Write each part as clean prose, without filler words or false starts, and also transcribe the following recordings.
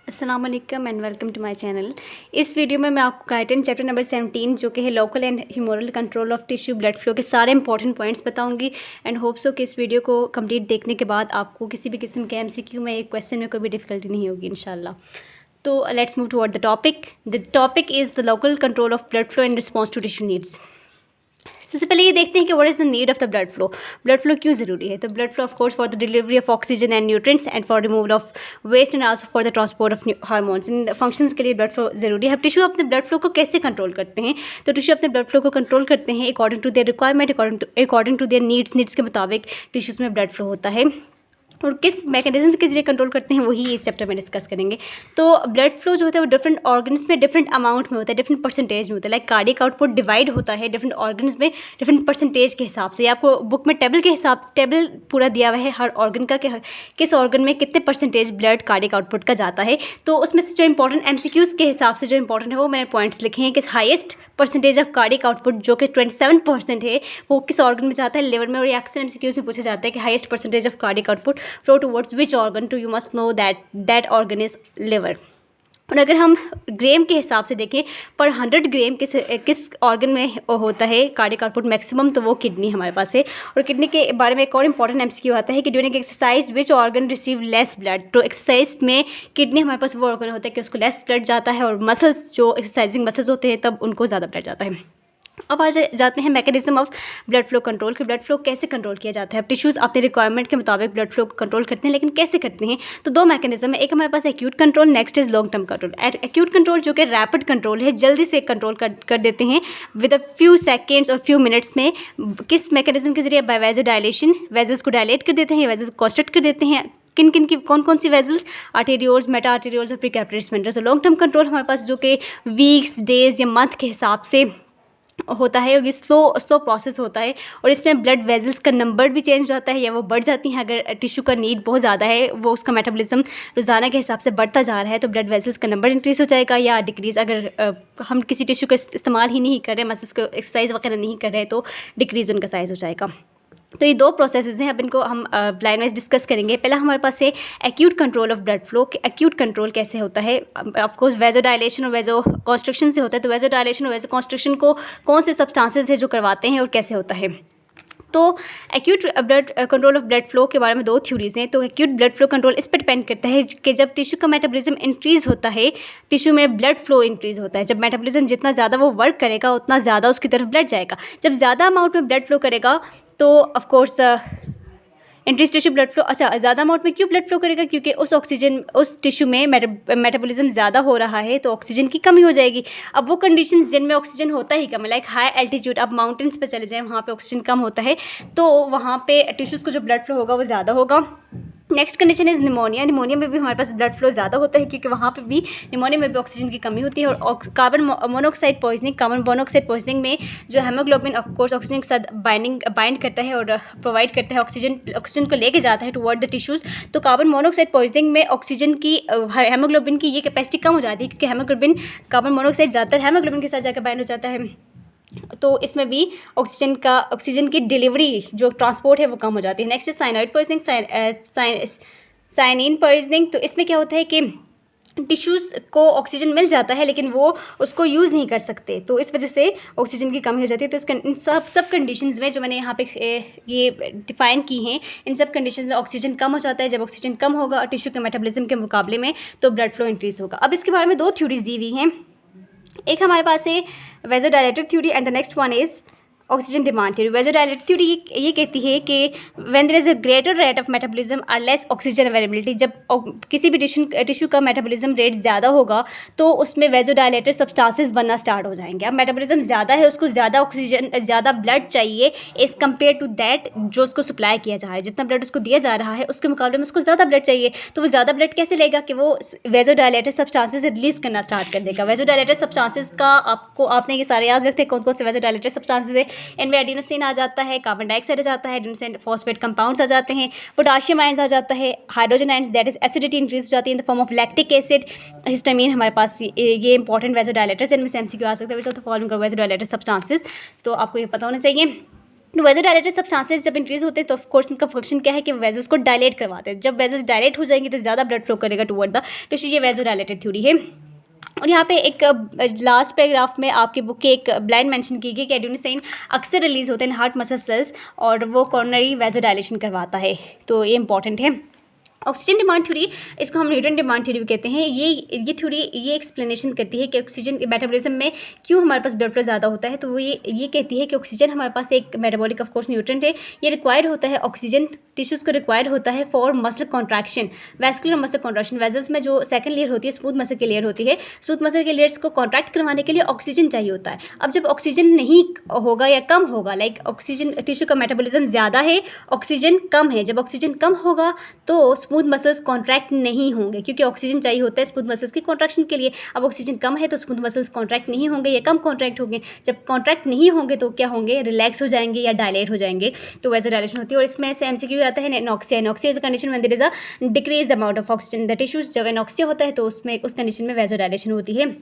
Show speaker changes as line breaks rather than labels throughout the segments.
अस्सलाम वालेकुम and welcome to my channel. इस वीडियो में मैं आपको गाइडेंस चैप्टर नंबर 17 जो कि है local and humoral control of tissue blood flow के सारे इंपॉर्टेंट पॉइंट्स बताऊंगी एंड होप सो कि इस वीडियो को कंप्लीट देखने के बाद आपको किसी भी किस्म के एमसीक्यू में एक क्वेश्चन में कोई भी डिफिकल्टी नहीं होगी इंशाल्लाह। तो let's move toward the topic is the local control of blood flow in response to tissue needs. सबसे पहले ये देखते हैं कि what is the need of the blood flow क्यों ज़रूरी है। तो blood flow of course for the delivery of oxygen and nutrients and for removal of waste and also for the transport of hormones. इन functions के लिए blood flow ज़रूरी है। अब टिश्यू अपने ब्लड फ्लो को कैसे कंट्रोल करते हैं? तो टिश्यू अपने ब्लड फ्लो को कंट्रोल करते हैं according to their requirement, according to their needs के मुताबिक टिश्यूज़ में ब्लड फ्लो होता है और किस मैकेनिज्म के जरिए कंट्रोल करते हैं वही इस चैप्टर में डिस्कस करेंगे। तो ब्लड फ्लो जो होता है वो डिफरेंट ऑर्गन्स में डिफरेंट अमाउंट में होता है, डिफरेंट परसेंटेज में होता है। लाइक कार्डियक आउटपुट डिवाइड होता है डिफरेंट ऑर्गन्स में डिफरेंट परसेंटेज के हिसाब से। आपको बुक में टेबल पूरा दिया हुआ है हर ऑर्गन का कि किस ऑर्गन में कितने परसेंटेज ब्लड कार्डियक आउटपुट का जाता है। तो उसमें से जो इंपॉर्टेंट एमसीक्यूज़ के हिसाब से जो इंपॉर्टेंट है वो मैंने पॉइंट्स लिखे हैं कि highest percentage of cardiac output जो कि 27% है वो किस ऑर्गन में जाता है, लिवर में। और ये अक्सर एमसीक्यूज़ में पूछा जाता है कि highest percentage of cardiac output flow towards which organ, तो you must know that organ is liver. और अगर हम ग्राम के हिसाब से देखें पर 100 ग्राम किस ऑर्गन में होता है कार्डियक आउटपुट मैक्सिमम, तो वो किडनी हमारे पास है। और किडनी के बारे में एक और इंपॉर्टेंट एमसीक्यू आता है कि during exercise which organ receive less blood. तो एक्सरसाइज में किडनी हमारे पास वो ऑर्गन होता है कि उसको लेस ब्लड जाता है और मसल्स जो एक्सरसाइजिंग मसल्स होते हैं तब उनको ज़्यादा ब्लड जाता है। अब आ जाते हैं mechanism of blood flow control कि ब्लड फ्लो कैसे कंट्रोल किया जाता है। अब टिश्यूज़ अपने रिक्वायरमेंट के मुताबिक ब्लड फ्लो को कंट्रोल करते हैं, लेकिन कैसे करते हैं? तो दो मैकेनिज्म है। एक हमारे पास acute control, next is long term control. Acute control जो कि रैपिड कंट्रोल है, जल्दी से कंट्रोल कर देते हैं विद अ फ्यू सेकेंड्स और फ्यू मिनट्स में। किस मैकेनिज्म के जरिए? बाय वेजो डायलेशन, वेजल्स को डायलेट कर देते हैं, वेजल्स को कॉन्स्ट्रिक्ट कर देते हैं। कौन सी वेजल्स? आर्टेरियोल्स, मेटा आर्टेरियोल्स और प्रीकैपिलरी स्फिंक्टर्स। लॉन्ग टर्म कंट्रोल हमारे पास जो कि वीक्स, डेज या मंथ के हिसाब से होता है और ये स्लो प्रोसेस होता है और इसमें ब्लड वेजल्स का नंबर भी चेंज हो जाता है या वो बढ़ जाती हैं। अगर टिश्यू का नीड बहुत ज़्यादा है, वो उसका मेटाबॉलिज्म रोज़ाना के हिसाब से बढ़ता जा रहा है, तो ब्लड वेजल्स का नंबर इंक्रीज़ हो जाएगा या डिक्रीज़। अगर हम किसी टिश्यू का इस्तेमाल ही नहीं कर रहे, मसल्स को एक्सरसाइज वगैरह नहीं कर रहे, तो डिक्रीज़ उनका साइज़ हो जाएगा। तो ये दो प्रोसेसेस हैं, अब इनको हम लाइन वाइज डिस्कस करेंगे। पहला हमारे पास है acute control of blood flow. Acute control कैसे होता है? ऑफकोर्स वेजो डायलेशन और वेजो कॉन्स्ट्रिक्शन से होता है। तो वेजो डायलेशन और वेजो कॉन्स्ट्रिक्शन को कौन से सब्सटेंसेस है जो करवाते हैं और कैसे होता है? तो acute blood control of blood flow के बारे में दो थ्योरीज हैं। तो एक्यूट ब्लड फ्लो कंट्रोल इस पर डिपेंड करता है कि जब टिश्यू का मेटाबॉलिज्म इंक्रीज़ होता है, टिश्यू में ब्लड फ्लो इंक्रीज़ होता है। जब मेटाबॉलिज्म जितना ज़्यादा वो वर्क करेगा उतना ज़्यादा उसकी तरफ ब्लड जाएगा। जब ज़्यादा अमाउंट में ब्लड फ्लो करेगा तो of course increase tissue blood flow. अच्छा, ज़्यादा अमाउंट में क्यों ब्लड फ्लो करेगा? क्योंकि उस टिश्यू में मेटाबॉलिज्म ज़्यादा हो रहा है तो ऑक्सीजन की कमी हो जाएगी। अब वो कंडीशंस जिनमें ऑक्सीजन होता ही कम है, लाइक हाई एल्टीट्यूड, अब माउंटेन्स पे चले जाएँ वहाँ पे ऑक्सीजन कम होता है, तो वहाँ पे टिश्यूज़ को जो ब्लड फ्लो होगा वो ज़्यादा होगा। Next condition is pneumonia. Pneumonia में भी हमारे पास ब्लड फ्लो ज़्यादा होता है क्योंकि वहाँ पे भी निमोनिया में भी ऑक्सीजन की कमी होती है। और कार्बन मोनोऑक्साइड पॉइजनिंग में जो हेमोग्लोबिन ऑफकोर्स ऑक्सीजन के साथ बाइंड करता है और प्रोवाइड करता है, ऑक्सीजन को लेके जाता है टुवर्ड द टिश्यूज़। तो कार्बन मोनोऑक्साइड पॉइजनिंग में ऑक्सीजन की हेमोग्लोबिन की ये कैपेसिटी कम हो जाती है क्योंकि कार्बन मोनोऑक्साइड ज़्यादातर हेमोग्लोबिन के साथ जाकर बाइंड हो जाता है। तो इसमें भी ऑक्सीजन की डिलीवरी जो ट्रांसपोर्ट है वो कम हो जाती है। Next cyanide poisoning, cyanin poisoning. तो इसमें क्या होता है कि टिश्यूज़ को ऑक्सीजन मिल जाता है लेकिन वो उसको यूज़ नहीं कर सकते, तो इस वजह से ऑक्सीजन की कमी हो जाती है। तो इन सब कंडीशंस में जो मैंने यहाँ पे ये डिफ़ाइन की हैं, इन सब कंडीशंस में ऑक्सीजन कम हो जाता है। जब ऑक्सीजन कम होगा और टिश्यू के मेटाबॉलिज्म के मुकाबले में, तो ब्लड फ्लो इंक्रीज़ होगा। अब इसके बारे में दो थ्योरीज दी हुई हैं। एक हमारे पास है vasodilator theory and the next one is oxygen demand theory. Vasodilator theory ये कहती है कि when there is a greater rate of metabolism और लेस ऑक्सीजन अवेलेबिलिटी, जब किसी भी टिश्यू का मेटाबॉलिज्म रेट ज़्यादा होगा तो उसमें वेजोडायलेटर सब्सटेंसेस बनना स्टार्ट हो जाएंगे। अब मेटाबॉलिज्म ज़्यादा है, उसको ज़्यादा ऑक्सीजन, ज़्यादा ब्लड चाहिए एज़ कम्पेयर टू दैट जो उसको सप्लाई किया जा रहा है। जितना ब्लड उसको दिया जा रहा है उसके मुकाबले में उसको ज़्यादा ब्लड चाहिए, तो वो ज़्यादा ब्लड कैसे लेगा कि वो वेजोडायलेटर सब्सटेंसेस रिलीज़ करना स्टार्ट कर देगा। वेजोडायलेटर सब्सटेंसेस का आपने ये सारे याद रखते हैं कौन कौन से वेजोडायलेटर सब्सटेंसेस है। इनमें एडिनोसिन आ जाता है, कार्बन डाइऑक्साइड आ जाता है, एडिनोसिन फॉस्फेट कंपाउंड्स आ जाते हैं, पोटाशियम आयंस आ जाता है, hydrogen ions that is acidity increase हो जाती है in the form of lactic acid, histamine. हमारे पास ये इंपॉर्टेंट वेजोडायलेटर्स, इनमें से एमसीक्यू आ सकता है which of the following vasodilator substances, तो आपको ये पता होना चाहिए। तो वेज़ोडाइलेटेड सब्सटेंसेस जब इंक्रीज होते हैं तो ऑफकोर्स उनका फंक्शन क्या है कि वेजल्स को डायलेट करवाते हैं। जब वेजल्स डायलेट हो जाएंगी तो ज़्यादा ब्लड फ्लो करेगा टुवर्ड द टिश्यू, ये वेज़ोडाइलेटेड थ्योरी है। और यहाँ पे एक लास्ट पैराग्राफ में आपकी बुक के एक ब्लाइन मेंशन की गई कि एड्रेनालिन अक्सर रिलीज होते हैं हार्ट मसल सेल्स और वो कॉर्नरी वेज़ोडाइलेशन करवाता है, तो ये इंपॉर्टेंट है। ऑक्सीजन डिमांड थ्योरी, इसको हम न्यूटन डिमांड थ्योरी भी कहते हैं। ये थ्योरी ये एक्सप्लेनेशन करती है कि ऑक्सीजन मेटाबॉलिज्म में क्यों हमारे पास ब्लड फ्लो ज़्यादा होता है। तो वो ये कहती है कि ऑक्सीजन हमारे पास एक मेटाबॉलिक ऑफ कोर्स न्यूट्रेंट है, ये रिक्वायर्ड होता है, ऑक्सीजन टिश्यूज़ को रिक्वायर्ड होता है for muscle contraction, vascular muscle contraction. Vessels में जो सेकंड लेयर होती है स्मूथ मसल की लेयर होती है, स्मूथ मसल के लेयर्स को कॉन्ट्रैक्ट करवाने के लिए ऑक्सीजन चाहिए होता है। अब जब ऑक्सीजन नहीं होगा या कम होगा, लाइक ऑक्सीजन टिश्यू का मेटाबॉलिज्म ज़्यादा है, ऑक्सीजन कम है, जब ऑक्सीजन कम होगा तो स्मूथ मसल्स कॉन्ट्रैक्ट नहीं होंगे, क्योंकि ऑक्सीजन चाहिए होता है स्मूथ मसल्स की कॉन्ट्रैक्शन के लिए। अब ऑक्सीजन कम है तो स्मूथ मसल्स कॉन्ट्रैक्ट नहीं होंगे या कम कॉन्ट्रैक्ट होंगे। जब कॉन्ट्रैक्ट नहीं होंगे तो क्या होंगे, रिलैक्स हो जाएंगे या डायलेट हो जाएंगे, तो वेज़ोडाइलेशन होती है। और इसमें से एमसीक्यू आता है anoxia. Anoxia is a condition when there is a decrease amount of oxygen in the tissues. जब एनॉक्सिया होता है तो उसमें उस कंडीशन में वेज़ोडाइलेशन होती है,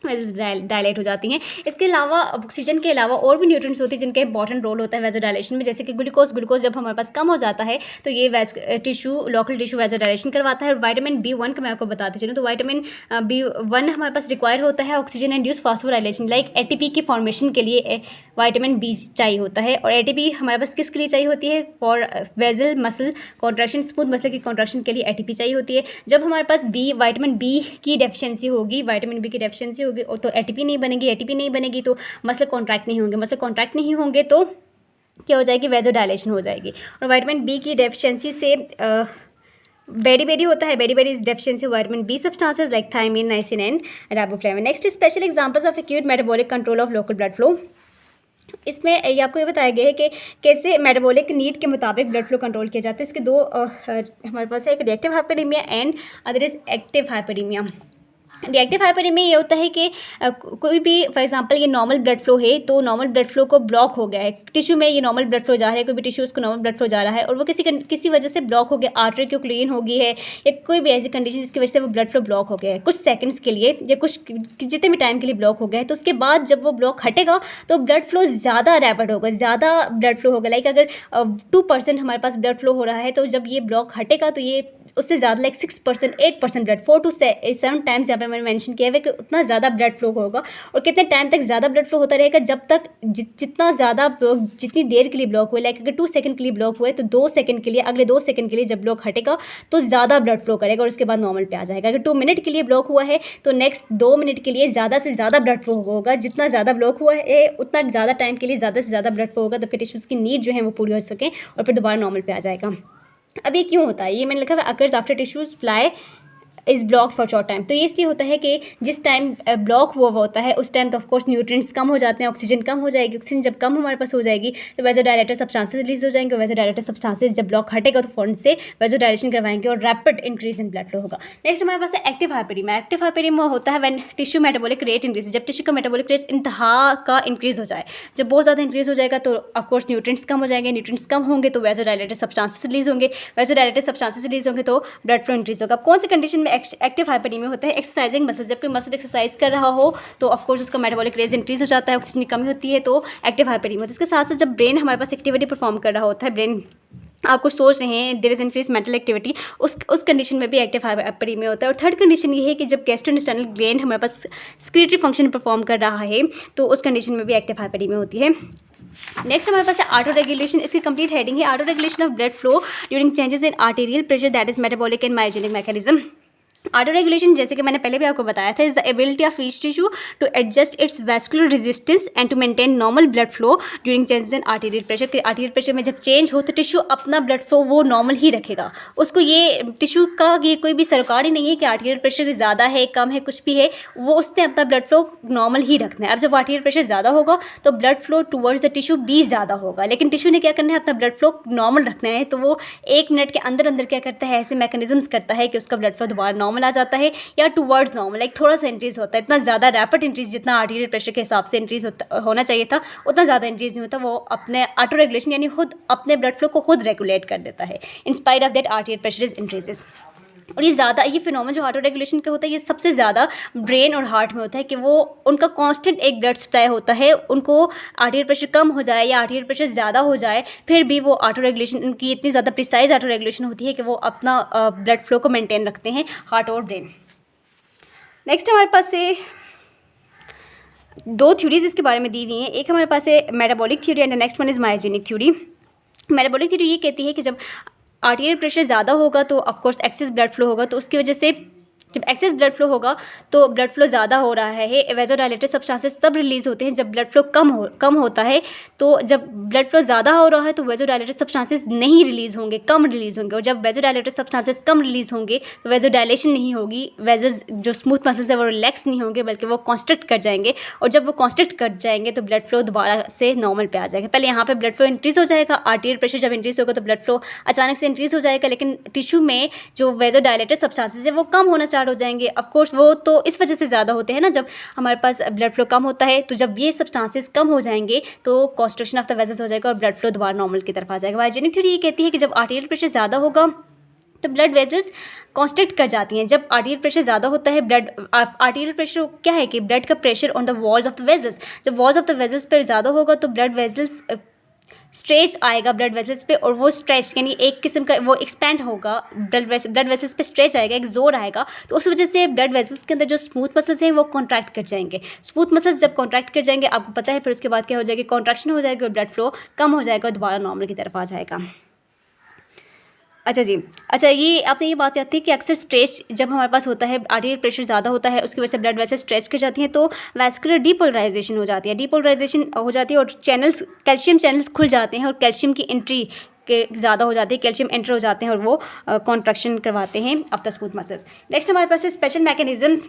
डायलेट हो जाती हैं। इसके अलावा ऑक्सीजन के अलावा और भी न्यूट्रिएंट्स होती हैं जिनका इंपॉर्टेंट रोल होता है वेज़ोडाइलेशन में, जैसे कि ग्लूकोज जब हमारे पास कम हो जाता है तो ये लोकल टिश्यू वेज़ोडाइलेशन करवाता है। और विटामिन B1 का मैं आपको बताती चलूँ तो विटामिन B1 हमारे पास रिक्वायर होता है oxygen induce phosphorylation, like ATP की फॉर्मेशन के लिए विटामिन B चाहिए होता है। और ATP हमारे पास किसके लिए चाहिए होती है, for vessel muscle contraction, smooth muscle की कॉन्ट्रैक्शन के लिए ATP चाहिए होती है। जब हमारे पास विटामिन B की डेफिशिएंसी होगी, विटामिन B की डेफिशिएंसी होगी तो ATP नहीं बनेगी, ATP नहीं बनेगी तो मसल कॉन्ट्रैक्ट नहीं होंगे, मसल कॉन्ट्रैक्ट नहीं होंगे तो क्या हो जाएगी, वेज़ोडाइलेशन हो जाएगी। और विटामिन B की डेफिशिएंसी से बेरी होता है, beri is deficiency vitamin B substances like thiamine, niacin and riboflavin. Next special examples of acute metabolic control of local blood flow. इसमें ये आपको ये बताया गया है कि कैसे मेटाबॉलिक नीड के मुताबिक ब्लड फ्लो कंट्रोल किया जाता है। इसके दो हमारे पास है, एक reactive hyperemia and other is active hyperemia. Reactive hyperemia ये होता है कि कोई भी फॉर एग्जांपल ये नॉर्मल ब्लड फ्लो है तो नॉर्मल ब्लड फ्लो को ब्लॉक हो गया है टिश्यू में, ये नॉर्मल ब्लड फ्लो जा रहा है, कोई भी टिश्यू उसको नॉर्मल ब्लड फ्लो जा रहा है और वो किसी वजह से ब्लॉक हो गया, आर्टरी की क्लीन हो गई है या कोई भी ऐसी कंडीशन जिसकी वजह से वो ब्लड फ्लो ब्लॉक हो गया है कुछ सेकंड्स के लिए या कुछ जितने भी टाइम के लिए ब्लॉक हो गया है, तो उसके बाद जब वो ब्लॉक हटेगा तो ब्लड फ्लो ज़्यादा रैपिड होगा, ज़्यादा ब्लड फ्लो होगा। लाइक अगर 2% हमारे पास ब्लड फ्लो हो रहा है तो जब ये ब्लॉक हटेगा तो ये उससे ज़्यादा लाइक 6%, 8% ब्लड, 4 to 7 टाइम्स यहाँ पे मैंने मेंशन किया है कि उतना ज़्यादा ब्लड फ्लो होगा। और कितने टाइम तक ज़्यादा ब्लड फ्लो होता रहेगा, जब तक जितना ज़्यादा जितनी देर के लिए ब्लॉक हुए, लाइक अगर 2 सेकंड के लिए ब्लॉक हुए तो 2 सेकंड के लिए, अगले 2 सेकंड के लिए जब ब्लॉक हटेगा तो ज़्यादा ब्लड फ्लो करेगा और उसके बाद नॉर्मल पे आ जाएगा। अगर 2 मिनट के लिए ब्लॉक हुआ है तो नेक्स्ट 2 मिनट के लिए ज़्यादा से ज़्यादा ब्लड फ्लो होगा, जितना ज़्यादा ब्लॉक हुआ है उतना ज़्यादा टाइम के लिए ज़्यादा से ज़्यादा ब्लड फ्लो होगा, तब टिश्यूज़ की नीड जो है वो पूरी हो सकें और फिर दोबारा नॉर्मल पे आ जाएगा। अब ये क्यों होता है, ये मैंने लिखा है occurs after tissues fly is blocked for short time. तो ये इसलिए होता है कि जिस टाइम ब्लॉक हुआ होता है उस टाइम तो ऑफकोर्स न्यूट्रिएंट्स कम हो जाते हैं, ऑक्सीजन कम हो जाएगी, ऑक्सीजन जब कम हमारे पास हो जाएगी तो वेज़ोडाइलेटेड सब्सटेंसेस रिलीज हो जाएंगे। वेज़ोडाइलेटेड सब्सटेंसेस जब ब्लॉक हटेगा तो फौरन से वेज़ोडाइलेशन करवाएंगे और rapid increase in blood flow होगा। नेक्स्ट हमारे पास है एक्टिव हाइपरमीया। एक्टिव हाइपरमीया होता है when tissue metabolic rate increase, जब टिश्यू का मेटाबॉलिक रेट इंतहा का इंक्रीज हो जाए, जब बहुत ज़्यादा इंक्रीज हो जाएगा तो ऑफकोर्स न्यूट्रिएंट्स कम हो जाएंगे, न्यूट्रिएंट्स कम होंगे तो वेज़ोडाइलेटेड सब्सटेंसेस रिलीज होंगे, वेज़ोडाइलेटेड सब्सटेंसेस रिलीज होंगे तो ब्लड फ्लो इंक्रीज होगा। कौन सी कंडीशन में एक्टिव हाइपरमीया में होता है, एक्सरसाइजिंग मसल, जब कोई मसल एक्सरसाइज कर रहा हो तो ऑफकोर्स उसका मेटाबॉलिक रेट इंक्रीज हो जाता है, ऑक्सीजन की कमी होती है तो एक्टिव हाइपरमीया होता है। इसके साथ साथ जब ब्रेन हमारे पास एक्टिविटी परफॉर्म कर रहा होता है, ब्रेन आप कुछ सोच रहे हैं, there is increase mental activity, उस कंडीशन में भी एक्टिव हाइपरमीया होता है। और थर्ड कंडीशन ये है कि जब गैस्ट्रोइंटेस्टाइनल ग्लैंड हमारे पास सेक्रेटरी फंक्शन परफॉर्म कर रहा है तो उस कंडीशन में भी एक्टिव हाइपरमीया होती है। नेक्स्ट हमारे पास है ऑटो रेगुलेशन। इसकी कंप्लीट हेडिंग है auto regulation of blood flow during changes in arterial pressure that is metabolic and myogenic mechanism. Auto regulation जैसे कि मैंने पहले भी आपको बताया था, is the ability of each tissue to adjust its vascular resistance and to maintain normal blood flow during changes in arterial pressure. कि arterial pressure में जब चेंज हो तो टिश्यू अपना ब्लड फ्लो वो नॉर्मल ही रखेगा, उसको ये टिश्यू का ये कोई भी सरकार ही नहीं है कि आर्टेरियल प्रेशर ज़्यादा है कम है कुछ भी है, वो उसने अपना ब्लड फ्लो नॉर्मल ही रखना है। अब जब आर्टेरियल प्रेशर ज़्यादा होगा तो blood flow towards the tissue भी ज़्यादा होगा, लेकिन टिश्यू ने क्या करना है, अपना ब्लड फ्लो नॉर्मल रखना है, तो वो 1 मिनट के अंदर अंदर क्या करता है, ऐसे मैकेनिज्म्स करता है कि उसका ब्लड फ्लो दोबारा नॉर्मल आ जाता है या टूवर्ड्स नॉर्मल, लाइक थोड़ा सा इंक्रीज होता है, इतना ज़्यादा रैपिड इंक्रीज जितना आर्टेरियल प्रेशर के हिसाब से इंक्रीज होना चाहिए था उतना ज़्यादा इंक्रीज नहीं होता। वो अपने ऑटो रेगुलेशन यानी खुद अपने ब्लड फ्लो को खुद रेगुलेट कर देता है। In spite of that arterial pressure is increases. और ये ज़्यादा ये फिनोमेनन जो ऑटो रेगुलेशन का होता है ये सबसे ज़्यादा ब्रेन और हार्ट में होता है कि वो उनका कांस्टेंट एक ब्लड सप्लाई होता है, उनको आर्टियल प्रेशर कम हो जाए या आर्टियल प्रेशर ज़्यादा हो जाए फिर भी वो ऑटो रेगुलेशन, उनकी इतनी ज़्यादा प्रिसाइज ऑटो रेगुलेशन होती है कि वो अपना ब्लड फ्लो को मेंटेन रखते हैं, हार्ट और ब्रेन। नेक्स्ट हमारे पास से दो थ्योरीज इसके बारे में दी हुई हैं। एक हमारे पास है metabolic theory and the next one is myogenic theory. Metabolic theory ये कहती है कि जब आर्टियल प्रेशर ज़्यादा होगा तो ऑफकोर्स एक्सेस ब्लड फ्लो होगा, तो उसकी वजह से जब एक्सेस ब्लड फ्लो होगा तो ब्लड फ्लो ज़्यादा हो रहा है, वेज़ोडाइलेटर सब्सटेंसेस तब रिलीज़ होते हैं जब ब्लड फ्लो कम होता है। तो जब ब्लड फ्लो ज़्यादा हो रहा है तो वेज़ोडाइलेटर सब्सटेंसेस नहीं रिलीज़ होंगे, कम रिलीज़ होंगे, और जब वेज़ोडाइलेटर सब्सटेंसेस कम रिलीज़ होंगे तो वेज़ोडाइलेशन नहीं होगी, वेज़ल्स जो स्मूथ मसल्स है वो रिलैक्स नहीं होंगे बल्कि वो कॉन्स्ट्रिक्ट कर जाएंगे, और जब वो कॉन्स्ट्रिक्ट कर जाएंगे तो ब्लड फ्लो दोबारा से नॉर्मल पे आ जाएगा। पहले यहाँ पे ब्लड फ्लो इंक्रीज़ हो जाएगा, आर्टियल प्रेशर जब इंक्रीज़ होगा तो ब्लड फ्लो अचानक से इंक्रीज़ हो जाएगा, लेकिन टिश्यू में जो वेज़ोडाइलेटर सब्सटेंसेस है वो कम होना स्टार्ट हो जाएंगे। ऑफकोर्स वो तो इस वजह से ज़्यादा होते हैं ना, जब हमारे पास ब्लड फ्लो कम होता है तो जब ये सब्सटेंसेस कम हो जाएंगे तो कॉन्स्ट्रिक्शन ऑफ द वेसल्स हो जाएगा और ब्लड फ्लो दोबारा नॉर्मल की तरफ आ जाएगा। मायोजेनिक थ्योरी ये कहती है कि जब आर्टियल प्रेशर ज़्यादा होगा तो ब्लड वेसल्स कॉन्स्ट्रिक्ट कर जाती हैं। जब आर्टियल प्रेशर ज़्यादा होता है, आर्टियल प्रेशर क्या है कि ब्लड का pressure on the walls of the vessels, जब वॉल्स ऑफ द वेसल्स पर ज़्यादा होगा तो ब्लड वेसल्स स्ट्रेच आएगा ब्लड वेसल्स पे, और वो स्ट्रेच यानी एक किस्म का वो एक्सपेंड होगा, ब्लड वेसल्स पे स्ट्रेच आएगा, एक जोर आएगा, तो उस वजह से ब्लड वेसल्स के अंदर जो स्मूथ मसल्स हैं वो कॉन्ट्रैक्ट कर जाएंगे। स्मूथ मसल्स जब कॉन्ट्रैक्ट कर जाएंगे आपको पता है फिर उसके बाद क्या हो जाएगी, कॉन्ट्रैक्शन हो जाएगी और ब्लड फ्लो कम हो जाएगा और दोबारा नॉर्मल की तरफ आ जाएगा। अच्छा जी, अच्छा ये आपने ये बात याद थी कि अक्सर स्ट्रेच जब हमारे पास होता है, आर्टियल प्रेशर ज़्यादा होता है, उसकी वजह से ब्लड वेसल्स स्ट्रेच कर जाती हैं तो वैस्कुलर डीपोलराइजेशन हो जाती है, डीपोलराइजेशन हो जाती है और चैनल्स, कैल्शियम चैनल्स खुल जाते हैं और कैल्शियम की एंट्री के ज़्यादा हो जाती है, कैल्शियम एंटर हो जाते हैं और वो कॉन्ट्रैक्शन करवाते हैं of the smooth muscles. Next हमारे पास है special mechanisms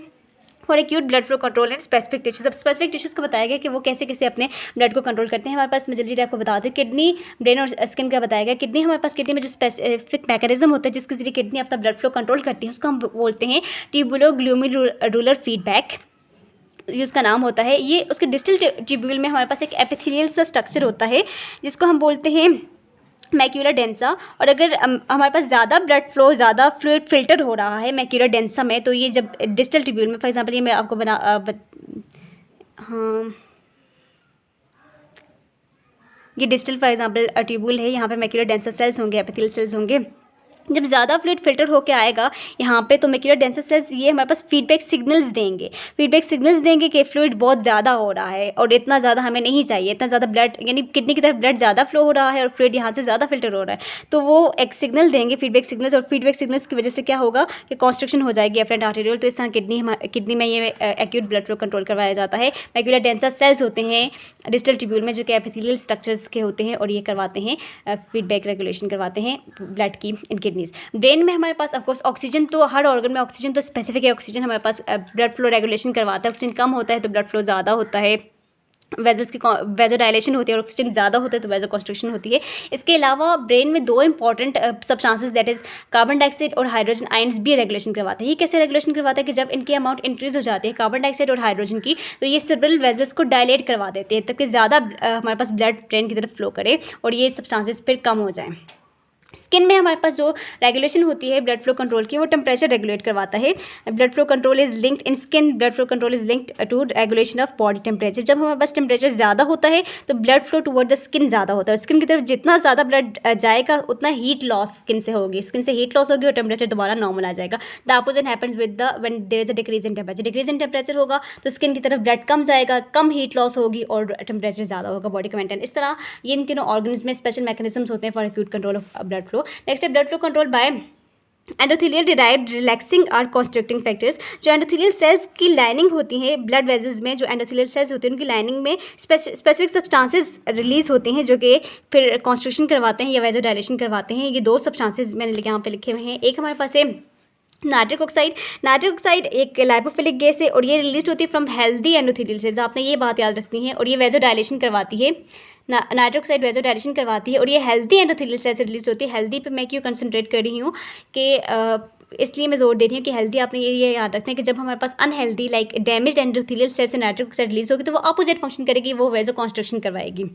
for acute blood flow control and specific tissues. अब स्पेसिफिक टिश्यूज़ को बताया गया कि वो कैसे कैसे अपने ब्लड को कंट्रोल करते हैं। हमारे पास मैं जल्दी आपको बता दूँ, किडनी, ब्रेन और स्किन का बताया गया। किडनी, हमारे पास किडनी में जो स्पेसिफिक मैकेनिज्म होता है जिसके जरिए किडनी अपना ब्लड फ्लो कंट्रोल करती है उसको हम बोलते हैं ट्यूबुलोग्लोमेरुलर फीडबैक, ये उसका नाम होता है। ये उसके डिस्टल ट्यूब्यूल में हमारे पास एक एपिथेलियल सा स्ट्रक्चर होता है जिसको हम बोलते हैं मैक्यूला डेंसा, और अगर हमारे पास ज़्यादा ब्लड फ्लो, ज़्यादा फ्लूइड फिल्टर हो रहा है मैक्यूला डेंसा में, तो ये जब डिस्टल ट्यूब्यूल में, फॉर एग्जांपल ये मैं आपको हाँ ये डिस्टल फॉर एग्जांपल ट्यूब्यूल है, यहाँ पे मैक्यूला डेंसा सेल्स होंगे, एपिथेलियल सेल्स होंगे। जब ज़्यादा फ्लूइड फिल्टर होकर आएगा यहाँ पे तो मैक्यूला डेंसा सेल्स ये हमारे पास फीडबैक सिग्नल्स देंगे कि फ्लूइड बहुत ज़्यादा हो रहा है और इतना ज़्यादा हमें नहीं चाहिए, इतना ज़्यादा ब्लड, यानी किडनी की तरफ ब्लड ज़्यादा फ्लो हो रहा है और फ्लूइड यहाँ से ज़्यादा फिल्टर हो रहा है, तो वो एक सिग्नल देंगे, फीडबैक सिग्नल्स, और फीडबैक सिग्नल्स की वजह से क्या होगा कि कॉन्स्ट्रिक्शन हो जाएगी एफरेंट आर्टेरियल। तो इस तरह किडनी में ये एक्यूट ब्लड फ्लो कंट्रोल करवाया जाता है। मैक्यूला डेंसा सेल्स होते हैं डिस्टल ट्यूब्यूल में जो कि एपिथेलियल स्ट्रक्चर्स के होते हैं और ये करवाते हैं फीडबैक रेगुलेशन करवाते हैं ब्लड की इन किडनीज। ब्रेन में हमारे पास ऑफकोर्स ऑक्सीजन, तो हर ऑर्गन में ऑक्सीजन तो स्पेसिफिक है, ऑक्सीजन हमारे पास ब्लड फ्लो रेगुलेशन करवाता है। ऑक्सीजन कम होता है तो ब्लड फ्लो ज़्यादा होता है, वेजल्स की वेजोडाइलेशन होती है, और ऑक्सीजन ज़्यादा होता है तो वेजो कॉन्स्ट्रिक्शन होती है। इसके अलावा ब्रेन में दो important substances that is carbon dioxide और हाइड्रोजन आयंस भी रेगुलेशन करवाते हैं। ये कैसे रेगुलेशन करवाता है कि जब इनकी अमाउंट इंक्रीज हो जाती है कार्बन डाइऑक्साइड और हाइड्रोजन की, तो ये सेरेब्रल वेजल्स को डायलेट करवा देते हैं ताकि ज़्यादा हमारे पास ब्लड ब्रेन की तरफ फ्लो करे और ये सब्सटेंसेस फिर कम हो जाएँ। स्किन में हमारे पास जो रेगुलेशन होती है ब्लड फ्लो कंट्रोल की, वो टेम्परेचर रेगुलेट करवाता है। Blood flow control is linked in skin, blood flow control is linked to regulation of body temperature. जब हमारे पास टेम्परेचर ज़्यादा होता है तो blood flow toward the skin ज़्यादा होता है, स्किन की तरफ जितना ज़्यादा ब्लड जाएगा उतना हीट लॉस स्किन से होगी, स्किन से हीट लॉस होगी और टेम्परेचर दोबारा नॉर्मल आ जाएगा। The opposite happens with the when there is a decrease in temperature, decrease in temperature होगा तो स्किन की तरफ ब्लड कम जाएगा, कम हीट लॉस होगी और टेम्परेचर ज़्यादा होगा बॉडी का मेंटेन। इस तरह ये इन तीनों ऑर्गन्स में स्पेशल मैकेनिज्म्स होते हैं for acute control of blood flow. Next है blood flow control by endothelial derived relaxing और कॉन्स्ट्रिक्टिंग फैक्टर्स। जो एंडोथेलियल सेल्स की लाइनिंग होती है ब्लड वेजल्स में, जो एंडोथेलियल सेल्स होते हैं उनकी लाइनिंग में स्पेसिफिक सब्सटेंसेस रिलीज होते हैं जो कि फिर कॉन्स्ट्रिक्शन करवाते हैं या वेजोडाइलेशन करवाते हैं। ये दो सब्सटेंसेस मैंने यहाँ पे लिखे हुए हैं। एक हमारे पास है नाइट्रिक ऑक्साइड। नाइट्रिक ऑक्साइड एक लाइपोफिलिक गैस है और ये रिलीज होती है फ्रॉम हेल्दी एंडोथेलियल सेल्स, आपने ये बात याद रखनी है, और ये वेजोडाइलेशन करवाती है। नाइट्रिक ऑक्साइड वेजोडाइलेशन करवाती है और ये हेल्दी एंडोथेलियल सेल से रिलीज होती है। हेल्दी पे मैं क्यों कंसंट्रेट कर रही हूँ कि इसलिए मैं जोर दे रही हूँ कि हेल्दी, आपने ये याद रखना है कि जब हमारे पास unhealthy like damage endothelial cell से नाइट्रिक ऑक्साइड रिलीज होगी तो वो अपोजिट फंक्शन करेगी, वो वेजो कॉन्स्ट्रक्शन करवाएगी।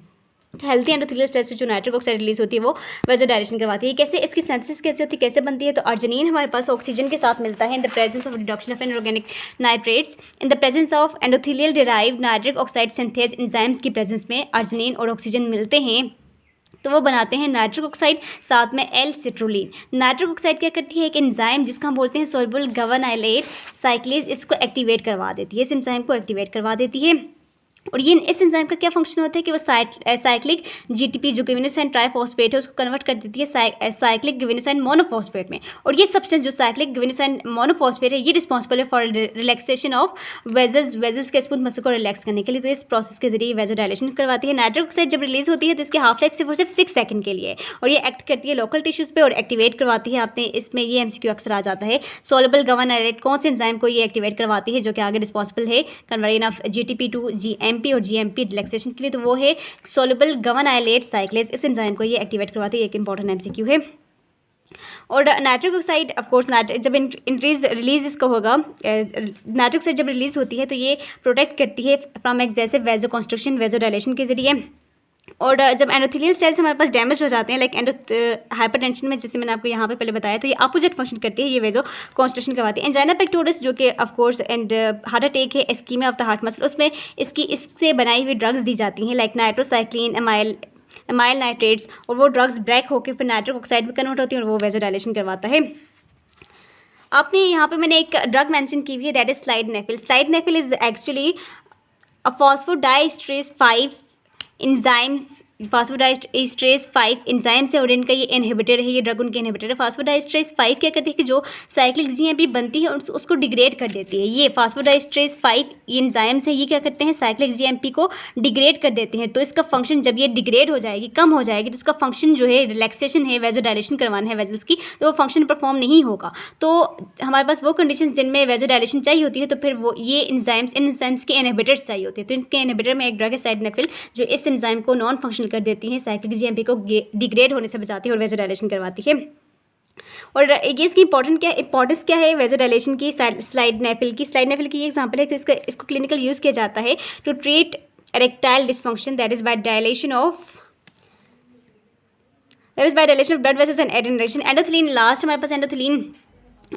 हेल्थी एंडोथेलियल सेल्स से जो नाइट्रिक ऑक्साइड रिलीज होती है वो वेजोडाइलेशन करवाती है। कैसे इसकी सिंथेसिस कैसे होती है, कैसे बनती है? तो अर्जिनिन हमारे पास ऑक्सीजन के साथ मिलता है in the presence of reduction of inorganic nitrates in the presence of endothelial derived nitric oxide synthase enzymes की प्रेजेंस में अर्जिनिन और ऑक्सीजन मिलते हैं तो वो बनाते हैं नाइट्रिक ऑक्साइड, साथ में एल सिट्रोलिन। नाइट्रिक ऑक्साइड क्या करती है? एक एंजाइम जिसको हम बोलते हैं सोलबल गवर्नाइलेट साइक्लेज, इसको एक्टिवेट करवा देती है, इस एंजाइम को एक्टिवेट करवा देती है। और ये इस एंजाइम का क्या फंक्शन होता है कि वो साइक्लिक जीटीपी जो गिवेनोसाइन ट्राइफॉस्फेट है उसको कन्वर्ट कर देती है साइक्लिक गिवेनोसाइन मोनोफॉस्फेट में। और ये सब्सटेंस जो साइक्लिक गिवेनोसाइन मोनोफॉस्फेट है ये रिस्पॉन्सिबल है फॉर रिलैक्सेशन ऑफ वेजल्स के स्मूथ मसल को रिलैक्स करने के लिए। तो इस प्रोसेस के जरिए वेजोडाइलेशन करवाती है। नाइट्रिक ऑक्साइड जब रिलीज होती है तो इसकी हाफ लाइफ सिर्फ 6 सेकंड के लिए है और ये एक्ट करती है लोकल टिश्यूज़ पे और एक्टिवेट करवाती है। आपने इसमें ये एमसीक्यू अक्सर आ जाता है, सोलबल गवर्नाइलेट कौन से एंजाइम को ये एक्टिवेट करवाती है जो कि आगे रिस्पॉन्सिबल है conversion of GTP to GMP और जीएमपी रिलैक्सेशन के लिए? तो वो है सोलबल गवर्नाइलेट साइक्लेज, इस एंजाइम को ये एक्टिवेट करवाती है। एक इंपॉर्टेंट एमसीक्यू है। और नाइट्रिक ऑक्साइड ऑफकोर्स जब इंक्रीज रिलीज इसका होगा, नाइट्रिक ऑक्साइड जब रिलीज होती है तो ये प्रोटेक्ट करती है फ्रॉम एक्सेसिव वेजो कंस्ट्रक्शन वेजोडाइलेशन के जरिए। और जब एंडोथेलियल सेल्स हमारे पास डैमेज हो जाते हैं लाइक हाइपरटेंशन में, जैसे मैंने आपको यहाँ पे पहले बताया, तो ये अपोजिट फंक्शन करती है, ये वेजो कॉन्स्ट्रक्शन करवाती है। एंजाइना पेक्टोरिस जो कि ऑफकोर्स एंड हार्ट अटैक है, ischaemia of the heart muscle, उसमें इससे बनाई हुई ड्रग्स दी जाती हैं लाइक नाइट्रोसाइक्लिन, एमाइल नाइट्रेट्स, और वो ड्रग्स ब्रेक होकर फिर नाइट्रिक ऑक्साइड में कन्वर्ट होती है और वो वेजोडाइलेशन करवाता है। आपने यहाँ पे मैंने एक ड्रग मेंशन की हुई है, that is sildenafil. Sildenafil is actually a phosphodiesterase 5 enzymes, phosphodiesterase 5 enzymes है और इनका ये इनहिबिटर है, ये ड्रग उनके इनहिबिटर है। फास्फोडाइएस्ट्रेस 5 क्या करती है कि जो साइक्लिक जीएमपी बनती है उसको डिग्रेड कर देती है। ये फास्फोडाइएस्ट्रेस 5 एंजाइम्स है, ये क्या करते हैं? साइक्लिक जीएमपी को डिग्रेड कर देते हैं। तो इसका फंक्शन जब ये डिग्रेड हो जाएगी, कम हो जाएगी, तो इसका फंक्शन जो है रिलैक्सेशन है, वेजोडाइलेशन करवाना है वेजल्स की, तो वो फंक्शन परफॉर्म नहीं होगा। तो हमारे पास वो कंडीशन जिनमें वेजोडाइलेशन चाहिए होती है तो फिर वो ये एंजाइम्स, इन एंजाइम्स के इनहिबिटर्स चाहिए होते हैं। तो इनके इनहिबिटर में एक ड्रग है साइडनेफिल जो इस एंजाइम को नॉन फंक्शनल कर देती है, साइक्लिक जीएमपी को डिग्रेड होने से बचाती है और वेजोडाइलेशन करवाती है। और ये इसकी इंपॉर्टेंस क्या है वेजोडाइलेशन की? स्लाइडनेफिल की ये एग्जांपल है कि इसको क्लिनिकल यूज़ किया जाता है to treat erectile dysfunction that is by dilation of blood vessels and adenosine। Endothelin last हमारे पास एंडोथेलिन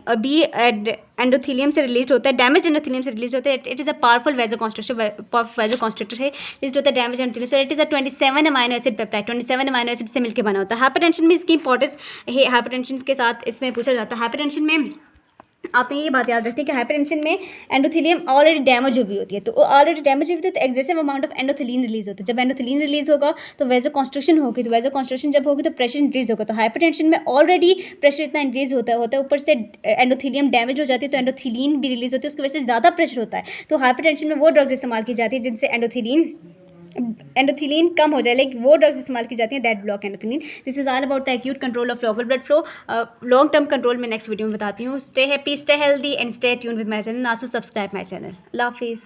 अभी एंडोथेलियम से रिलीज होता है, डैमेज एंडोथेलियम से रिलीज होता है। It is a powerful vasoconstrictor है, रिलीज होता है डैमेज एंडोथेलियम से। It is a 27 amino acid peptide, 27 amino acid से मिलकर बना होता है। हाइपरटेंशन में इसकी इंपॉर्टेंस है, हाइपरटेंशन के साथ इसमें पूछा जाता है। हाइपरटेंशन में आपने ये बात याद रखते हैं कि हाइपरटेंशन में एंडोथेलियम ऑलरेडी डैमेज हुई होती है, तो ऑलरेडी डैमेज हुई होती है तो एक्सेसिव अमाउंट ऑफ एंडोथेलिन रिलीज होता है। जब एंडोथेलिन रिलीज होगा तो वेजो कॉन्स्ट्रक्शन होगी, तो वेजो कॉन्स्ट्रक्शन जब होगी तो प्रेशर इंक्रीज होगा। तो हाइपरटेंशन में ऑलरेडी प्रेशर इतना इंक्रीज होता है, ऊपर से एंडोथेलियम डैमेज हो जाती है तो एंडोथेलिन भी रिलीज होती है, उसकी वजह से ज़्यादा प्रेशर होता है। तो हाइपरटेंशन में वो ड्रग्स इस्तेमाल की जाती है जिनसे एंडोथेलिन कम हो जाए, लाइक वो ड्रग्स इस्तेमाल की जाती हैं that block endothelin. This is all about the acute control of local blood flow. Long term control में नेक्स्ट वीडियो में बताती हूँ। Stay happy, stay healthy and stay tune with my channel. Also subscribe my channel. अल्लाह हाफिज़।